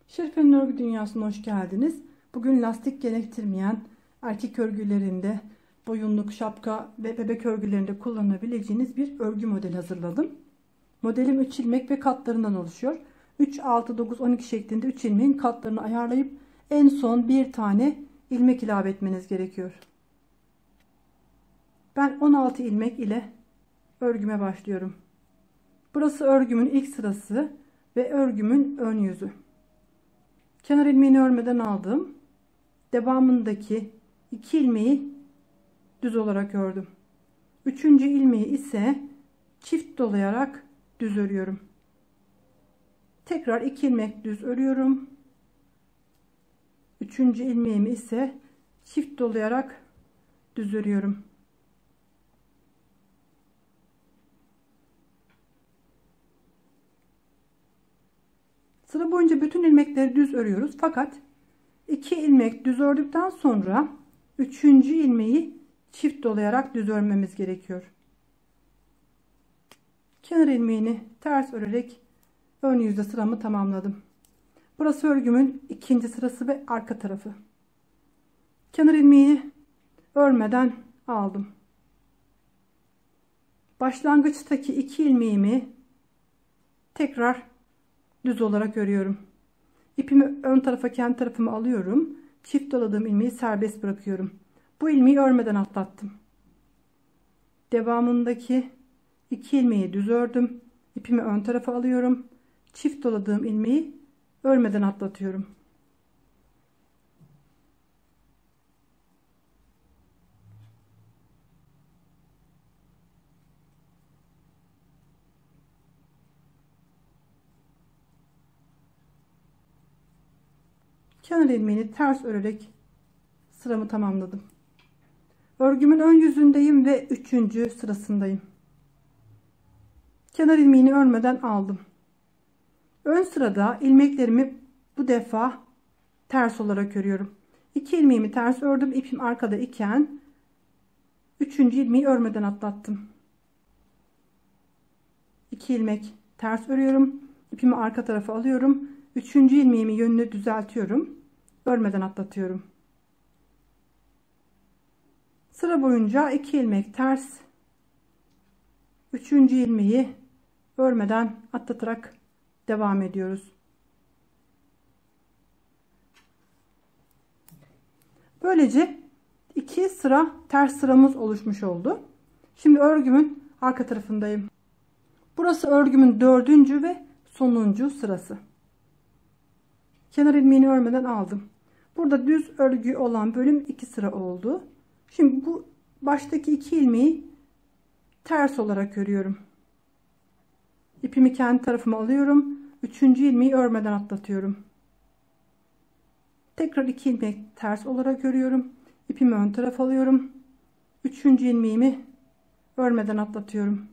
Şerife'nin örgü dünyasına hoş geldiniz. Bugün lastik gerektirmeyen erkek örgülerinde, boyunluk, şapka ve bebek örgülerinde kullanabileceğiniz bir örgü modeli hazırladım. Modelim 3 ilmek ve katlarından oluşuyor. 3, 6, 9, 12 şeklinde 3 ilmeğin katlarını ayarlayıp en son bir tane ilmek ilave etmeniz gerekiyor. Ben 16 ilmek ile örgüme başlıyorum. Burası örgümün ilk sırası ve örgümün ön yüzü. Kenar ilmeğini örmeden aldım. Devamındaki 2 ilmeği düz olarak ördüm. 3. ilmeği ise çift dolayarak düz örüyorum. Tekrar 2 ilmek düz örüyorum. 3. ilmeğimi ise çift dolayarak düz örüyorum. Sıra boyunca bütün ilmekleri düz örüyoruz. Fakat 2 ilmek düz ördükten sonra 3. ilmeği çift dolayarak düz örmemiz gerekiyor. Kenar ilmeğini ters örerek ön yüzde sıramı tamamladım. Burası örgümün ikinci sırası ve arka tarafı. Kenar ilmeğini örmeden aldım. Başlangıçtaki 2 ilmeğimi tekrar düz olarak örüyorum. İpimi ön tarafa, kendi tarafıma alıyorum. Çift doladığım ilmeği serbest bırakıyorum. Bu ilmeği örmeden atlattım. Devamındaki 2 ilmeği düz ördüm. İpimi ön tarafa alıyorum. Çift doladığım ilmeği örmeden atlatıyorum. Kenar ilmeğini ters örerek sıramı tamamladım. Örgümün ön yüzündeyim ve 3. sırasındayım. Kenar ilmeğini örmeden aldım. Ön sırada ilmeklerimi bu defa ters olarak örüyorum. 2 ilmeğimi ters ördüm. İpim arkada iken 3. ilmeği örmeden atlattım. 2 ilmek ters örüyorum. İpimi arka tarafa alıyorum. 3. ilmeğimi yönünü düzeltiyorum. Örmeden atlatıyorum. Sıra boyunca 2 ilmek ters, 3. ilmeği örmeden atlatarak devam ediyoruz. Böylece 2 sıra ters sıramız oluşmuş oldu. Şimdi örgümün arka tarafındayım. Burası örgümün 4. ve sonuncu sırası. Kenar ilmeğini örmeden aldım. Burada düz örgü olan bölüm 2 sıra oldu. Şimdi bu baştaki 2 ilmeği ters olarak örüyorum. İpimi kendi tarafıma alıyorum. 3. ilmeği örmeden atlatıyorum. Tekrar 2 ilmek ters olarak örüyorum. İpimi ön tarafa alıyorum. 3. ilmeğimi örmeden atlatıyorum.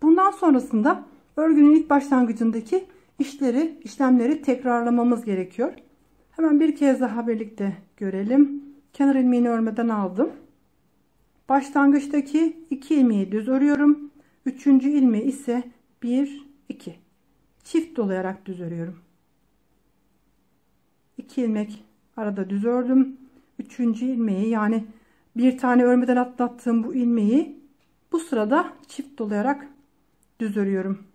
Bundan sonrasında örgünün ilk başlangıcındaki işlemleri tekrarlamamız gerekiyor. Hemen bir kez daha birlikte görelim. Kenar ilmeğini örmeden aldım. Başlangıçtaki 2 ilmeği düz örüyorum. 3. ilmeği ise 1, 2 çift dolayarak düz örüyorum. 2 ilmek arada düz ördüm. 3. ilmeği, yani bir tane örmeden atlattığım bu ilmeği bu sırada çift dolayarak düz örüyorum.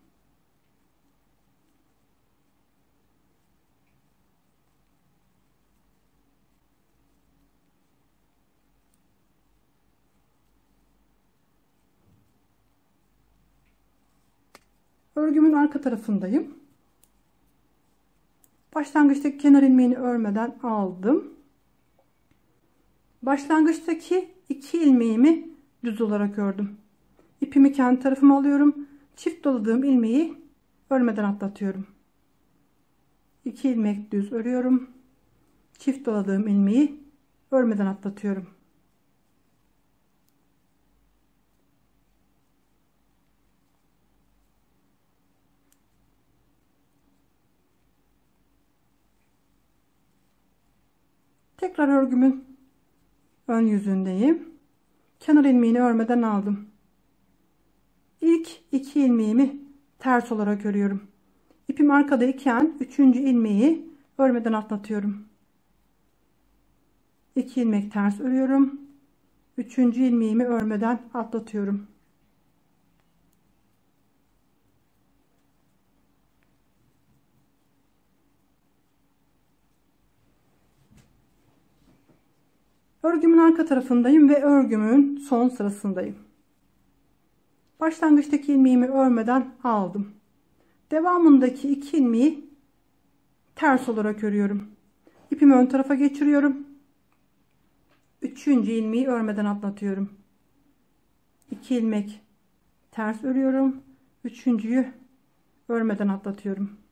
Örgümün arka tarafındayım. Başlangıçtaki kenar ilmeğini örmeden aldım. Başlangıçtaki 2 ilmeğimi düz olarak ördüm. İpimi kendi tarafıma alıyorum. Çift doladığım ilmeği örmeden atlatıyorum. 2 ilmek düz örüyorum. Çift doladığım ilmeği örmeden atlatıyorum. Tekrar örgümün ön yüzündeyim. Kenar ilmeğini örmeden aldım. İlk 2 ilmeğimi ters olarak örüyorum. İpim arkada iken 3. ilmeği örmeden atlatıyorum. 2 ilmek ters örüyorum. 3. ilmeğimi örmeden atlatıyorum. Örgümün arka tarafındayım ve örgümün son sırasındayım. Başlangıçtaki ilmeğimi örmeden aldım. Devamındaki 2 ilmeği ters olarak örüyorum. İpimi ön tarafa geçiriyorum. 3. ilmeği örmeden atlatıyorum. 2 ilmek ters örüyorum. 3.'yü örmeden atlatıyorum.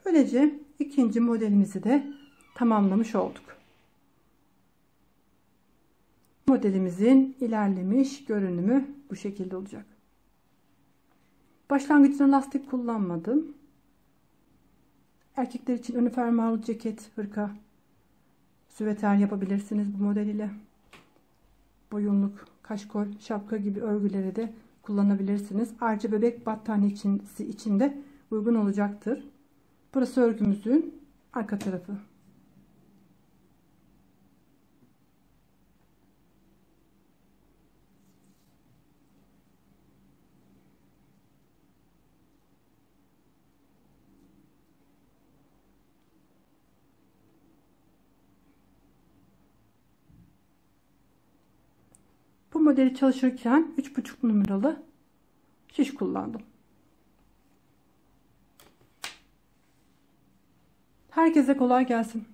Böylece ikinci modelimizi de tamamlamış olduk. Modelimizin ilerlemiş görünümü bu şekilde olacak. Başlangıçta lastik kullanmadım. Erkekler için önü fermuarlı ceket, hırka, süveter yapabilirsiniz bu model ile. Boyunluk, kaşkol, şapka gibi örgüleri de kullanabilirsiniz. Ayrıca bebek battaniyesi için de uygun olacaktır. Burası örgümüzün arka tarafı. Bu modeli çalışırken 3,5 numaralı şiş kullandım. Herkese kolay gelsin.